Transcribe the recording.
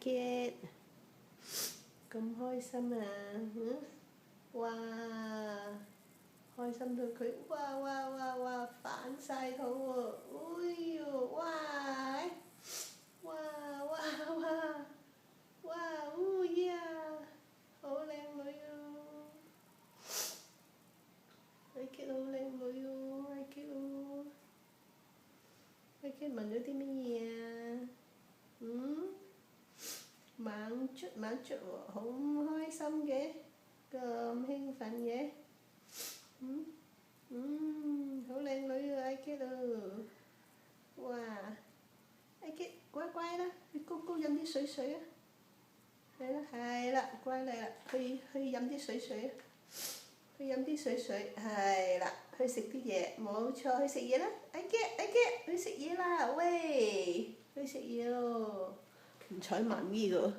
Kit， 咁開心啊！哇！開心到佢哇反晒肚喎！哎呦哇！呀！好靚女啊！阿 Kit 好靚女喎！阿 Kit 聞咗啲乜嘢啊？猛捽喎，好開心嘅，咁興奮嘅，好靚女啊！阿 Kit 啊，哇！阿 Kit 乖乖啦，你高飲啲水啊！係啦，乖嚟啦，去飲啲水啊！去飲啲水，係啦，去食啲嘢，冇錯，去食嘢啦！阿 Kit，去食嘢啦，喂，去食嘢咯，唔睬媽咪㗎。